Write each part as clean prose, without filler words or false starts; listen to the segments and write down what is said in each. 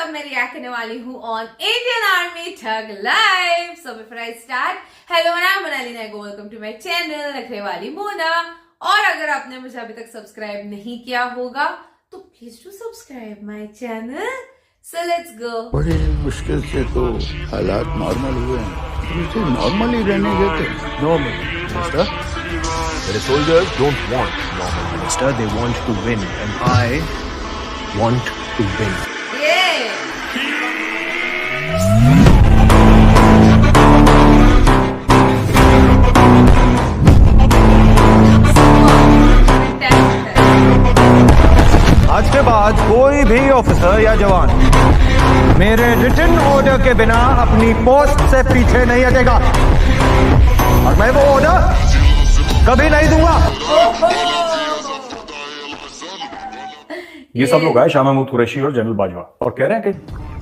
अब मैं रिएक्ट करने वाली हूँ on Indian Army thug life. So before I start, hello मैं मोनाली नायगो, वेलकम टू माय चैनल रखने वाली मोना। और अगर आपने मुझे अभी तक सब्सक्राइब नहीं किया होगा तो please do subscribe my channel. So let's go. बड़ी मुश्किल से तो हालात नॉर्मल हुए हैं, इसे नॉर्मल ही रहने देते। Normal, Minister. The soldiers don't want normal, Minister. They want to win, and I want to win. आज के बाद कोई भी ऑफिसर या जवान मेरे रिटन ऑर्डर के बिना अपनी पोस्ट से पीछे नहीं हटेगा और मैं वो ऑर्डर कभी नहीं दूंगा। ये सब लोग आए, शाह महमूद कुरैशी और जनरल बाजवा, और कह रहे हैं कि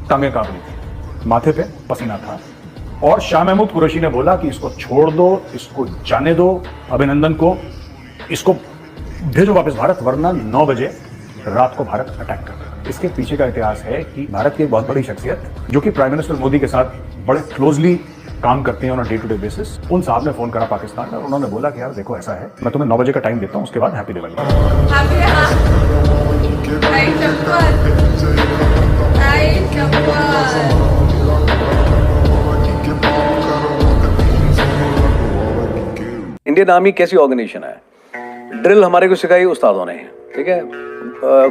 टांगे कांप रही थी, माथे पे पसीना था, और शाह महमूद कुरैशी ने बोला कि इसको छोड़ दो, इसको जाने दो, अभिनंदन को, इसको भेजो वापस भारत, वरना 9 बजे रात को भारत अटैक कर। इसके पीछे का इतिहास है कि भारत की एक बहुत बड़ी शख्सियत जो कि प्राइम मिनिस्टर मोदी के साथ बड़े क्लोजली काम करते हैं on day to day basis, उन साहब ने फोन करा पाकिस्तान और उन्होंने बोला कि यार देखो ऐसा है, मैं तुम्हें 9 बजे का टाइम देता हूं, उसके बाद हैप्पी दिवाली। इंडियन आर्मी कैसी ऑर्गेनाइजेशन है? ड्रिल हमारे को सिखाई उस्तादों ने, ठीक है।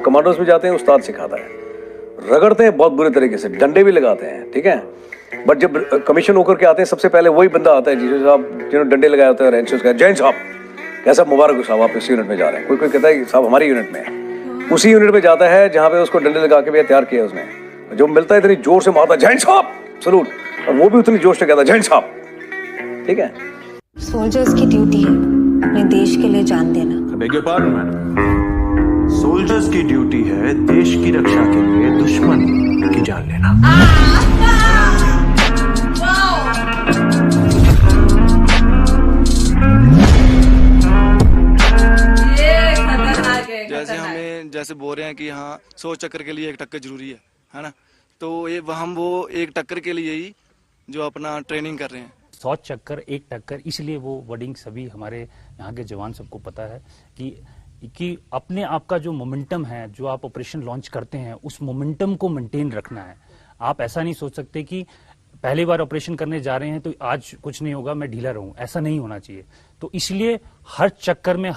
कमांडोज में जाते हैं, उस्ताद सिखाता है, रगड़ते हैं बहुत बुरे तरीके से, डंडे भी लगाते हैं, ठीक है। बट जब कमीशन होकर के आते हैं, सबसे पहले वही बंदा आता है जिन्होंने डंडे लगाए होते हैं, रेंच उसका जैन साहब, कैसा मुबारक साहब आप इस यूनिट में जा रहे हैं। कोई कोई कहता है साहब हमारी यूनिट में है, उसी यूनिट में जाता है जहाँ पे उसको डंडे लगा के भी तैयार किया उसने, जो मिलता है इतनी जोर से मारता है जैन साहब सलूट, और वो भी उतनी जोर से कहता है जैन साहब, ठीक है। सोल्जर्स की ड्यूटी है अपने देश के लिए जान देना। सोल्जर्स की ड्यूटी है देश की रक्षा के लिए दुश्मन की जान लेना। जैसे हमें जैसे बोल रहे हैं कि हाँ 100 चक्कर के लिए 1 टक्कर जरूरी है ना, तो ये हम वो 1 टक्कर के लिए ही जो अपना ट्रेनिंग कर रहे हैं। 100 चक्कर 1 टक्कर, इसलिए वो वर्डिंग सभी हमारे यहाँ के जवान सबको पता है कि अपने आप का जो मोमेंटम है, जो आप ऑपरेशन लॉन्च करते हैं, उस मोमेंटम को मेंटेन रखना है। आप ऐसा नहीं सोच सकते कि पहली बार ऑपरेशन करने जा रहे हैं तो आज कुछ नहीं होगा, मैं ढीला रहूं, ऐसा नहीं होना चाहिए। तो इसलिए हर चक्कर में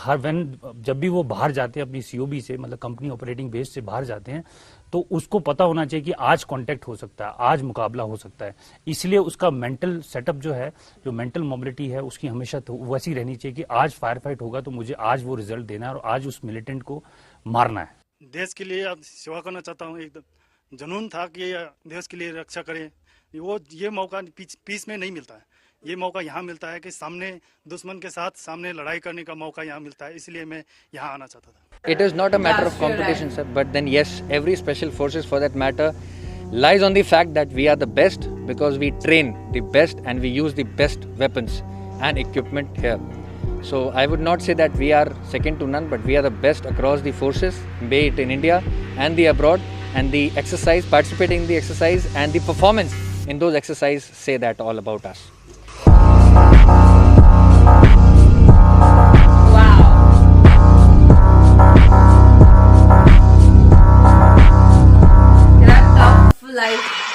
जब भी वो बाहर जाते हैं अपनी सीओबी से, मतलब कंपनी ऑपरेटिंग बेस से बाहर जाते हैं, तो उसको पता होना चाहिए कि आज कांटेक्ट हो सकता है, आज मुकाबला हो सकता है। इसलिए उसका मेंटल सेटअप जो है, जो मेंटल मोबिलिटी है, उसकी हमेशा तो वैसी रहनी चाहिए कि आज फायर फाइट होगा तो मुझे आज वो रिजल्ट देना है और आज उस मिलिटेंट को मारना है। देश के लिए सेवा करना चाहता हूँ, एकदम जुनून था कि देश के लिए रक्षा करें। ये मौका पीस में नहीं मिलता है, ये मौका यहाँ मिलता है कि सामने दुश्मन के साथ सामने लड़ाई करने का मौका यहाँ मिलता है, इसलिए मैं यहाँ आना चाहता था। It is not a matter of competition, sir, but then yes, every special forces for that matter lies on the fact that we are the best because we train the best and we use the best weapons and equipment here. So I would not say that we are second to none, but we are the best across the forces, be it in India and the abroad, and the exercise, participating in the exercise and the performance in those exercises say that all about us.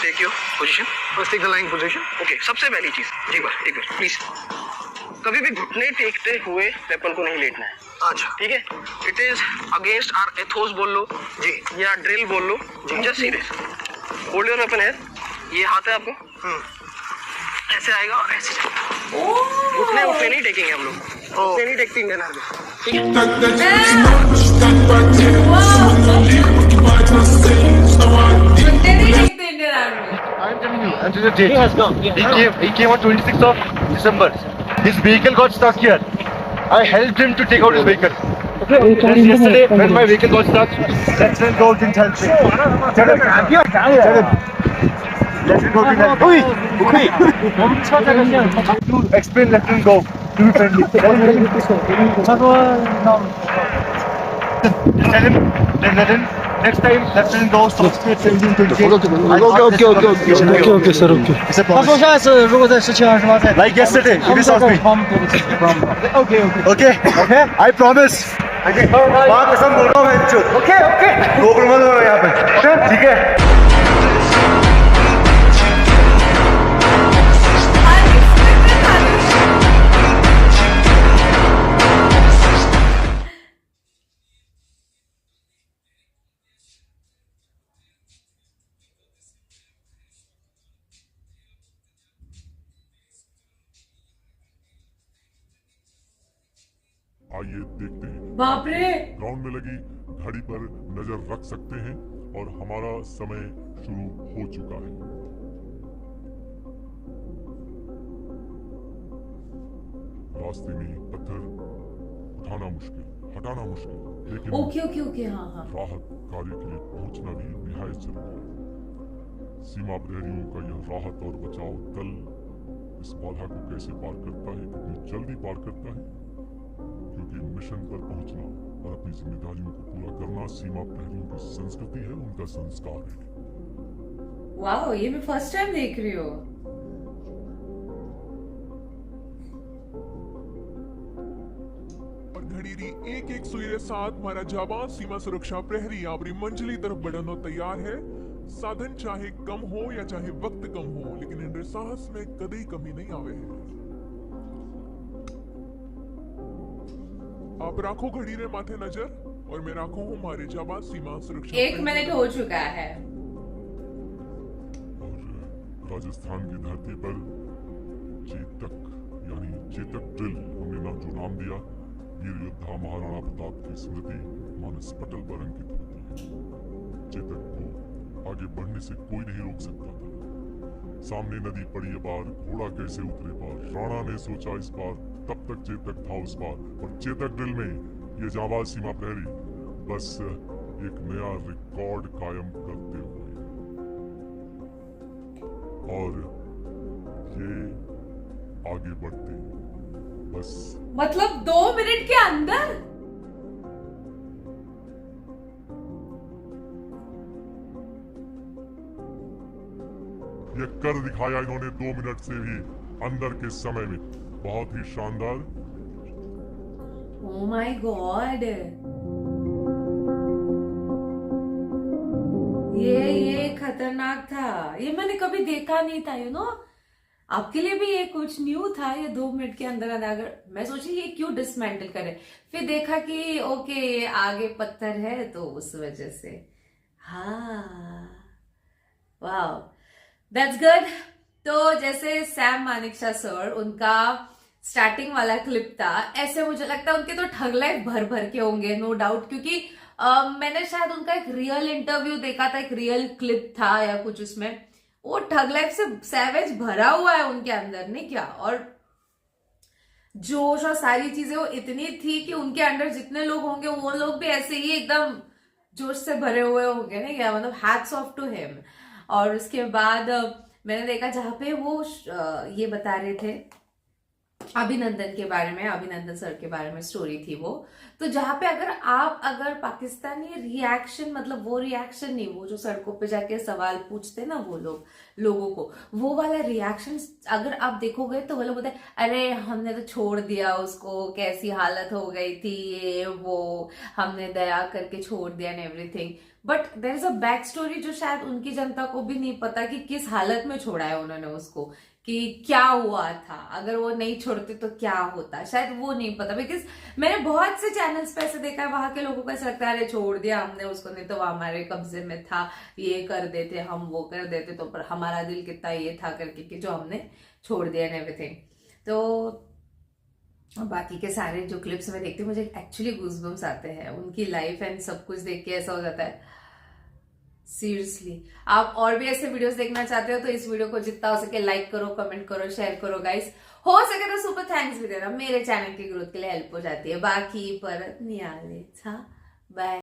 Take your position. First take the lying position. Okay. सबसे पहली चीज एक बार please, कभी भी घुटने टेकते हुए weapon को नहीं लेटना है। अच्छा ठीक है। It is against our ethos बोल लो जी, या ड्रिल बोल लो जी, just serious. Hold your weapon है, ये हाथ है आपको, ऐसे आएगा और ऐसे जाएगा। घुटने उठने नहीं टेकेंगे हम लोग, घुटने नहीं टेकते इंडियन आर्मी, ठीक I'm telling you, until the date. He came on 26th of December. His vehicle got stuck here. I helped him to take out his vehicle. Just yesterday, when my vehicle got stuck, Lieutenant Gov didn't help me. Shut up. Lieutenant Gov didn't help me. Explain Lieutenant Gov to be friendly. Just tell him, let him next time let's send those talks to 1728. Okay, sir. Okay. Is it promise? Like yesterday, you promised me. Okay. I promise. माँ कसम बोल रहा हूँ मैं चुप. Okay. रोक मत लो यहाँ पे. ठीक है. आइए देखते हैं बाप रे, ग्राउंड में लगी घड़ी पर नजर रख सकते हैं और हमारा समय शुरू हो चुका है। रास्ते में पत्थर उठाना मुश्किल, हटाना मुश्किल, लेकिन ओके हाँ राहत कार्य के लिए पहुंचना भी निहायत जरूरी है। सीमा प्रहरियों का यह राहत और बचाव दल इस बाधा को कैसे पार करता है, कितनी जल्दी पार करता है, क्योंकि मिशन पर पहुंचना और अपनी जिम्मेदारियों को पूरा करना सीमा प्रहरियों की संस्कृति है, उनका संस्कार है। वाह, ये मैं फर्स्ट टाइम देख रही हूँ। घड़ी 1-1 सुई साथ मारा जाबाज सीमा सुरक्षा प्रहरी अपनी मंजिली तरफ बढ़ने तैयार है। साधन चाहे कम हो या चाहे वक्त कम हो, लेकिन इनके साहस में कभी कमी नहीं आवे है। आप राखो घड़ी रे माथे नजर और मैं राखो हूँ हमारे जाबाज सीमा सुरक्षा। 1 मिनट हो चुका है। और राजस्थान की धरती पर चेतक यानी चेतक ड्रिल हमने जो नाम दिया, वीर योद्धा महाराणा प्रताप की स्मृति मानस पटल पर अंकित होती है। चेतक को आगे बढ़ने से कोई नहीं रोक सकता था। सामने नदी पड़ी है पार, घोड़ा कैसे उतरे पार, राणा ने सोचा इस बार, तब तक चेतक था उस पार। और चेतक ड्रिल में ये जाबाज सीमा प्रहरी बस एक नया रिकॉर्ड कायम करते हुए और ये आगे बढ़ते बस मतलब 2 मिनट के अंदर। ये कर दिखाया इन्होंने 2 मिनट से भी अंदर के समय में। बहुत ही शानदार। ओह माय गॉड, ये खतरनाक था। ये मैंने कभी देखा नहीं था, यू नो। आपके लिए भी ये कुछ न्यू था। ये 2 मिनट के अंदर अगर मैं सोची ये क्यों डिसमेंटल करे, फिर देखा कि ओके आगे पत्थर है तो उस वजह से। हाँ, वाओ, दैट्स गुड। तो जैसे सैम मानेकशॉ सर, उनका स्टार्टिंग वाला क्लिप था, ऐसे मुझे लगता है उनके तो ठग लाइफ भर भर के होंगे, नो डाउट। क्योंकि मैंने शायद उनका एक रियल इंटरव्यू देखा था, एक रियल क्लिप था या कुछ, उसमें वो ठग लाइफ से सैवेज भरा हुआ है उनके अंदर, नहीं क्या। और जोश और सारी चीजें वो इतनी थी कि उनके अंडर जितने लोग होंगे वो लोग भी ऐसे ही एकदम जोश से भरे हुए होंगे, नहीं क्या। मतलब हैट्स ऑफ टू हिम। और उसके बाद मैंने देखा जहां पे वो ये बता रहे थे अभिनंदन के बारे में, अभिनंदन सर के बारे में स्टोरी थी वो। तो जहां पे अगर पाकिस्तानी रिएक्शन, मतलब वो रिएक्शन नहीं, वो जो सड़कों पे जाके सवाल पूछते ना वो लोगों को, वो वाला रिएक्शन अगर आप देखोगे तो वो लोग बोलते अरे हमने तो छोड़ दिया उसको, कैसी हालत हो गई थी, ये वो, हमने दया करके छोड़ दिया and everything. But there is a back story जो शायद उनकी जनता को भी नहीं पता कि किस हालत में छोड़ा है उन्होंने उसको, कि क्या हुआ था, अगर वो नहीं छोड़ते तो क्या होता, शायद वो नहीं पता। बिकॉज मैंने बहुत से चैनल्स पे ऐसे देखा है, वहां के लोगों को ऐसा लगता है अरे छोड़ दिया हमने उसको, नहीं तो वो हमारे कब्जे में था, ये कर देते हम, वो कर देते, तो पर हमारा दिल कितना ये था करके कि जो हमने छोड़ दिया एंड एवरीथिंग। तो बाकी के सारे जो क्लिप्स में देखती हूँ मुझे एक्चुअली गूज़बम्स आते हैं, उनकी लाइफ एंड सब कुछ देख के ऐसा हो जाता है सीरियसली। आप और भी ऐसे वीडियोस देखना चाहते हो तो इस वीडियो को जितना हो सके लाइक करो, कमेंट करो, शेयर करो गाइस। हो सके तो सुपर थैंक्स भी देना, मेरे चैनल की ग्रोथ के लिए हेल्प हो जाती है। बाकी परत नियाले था, बाय।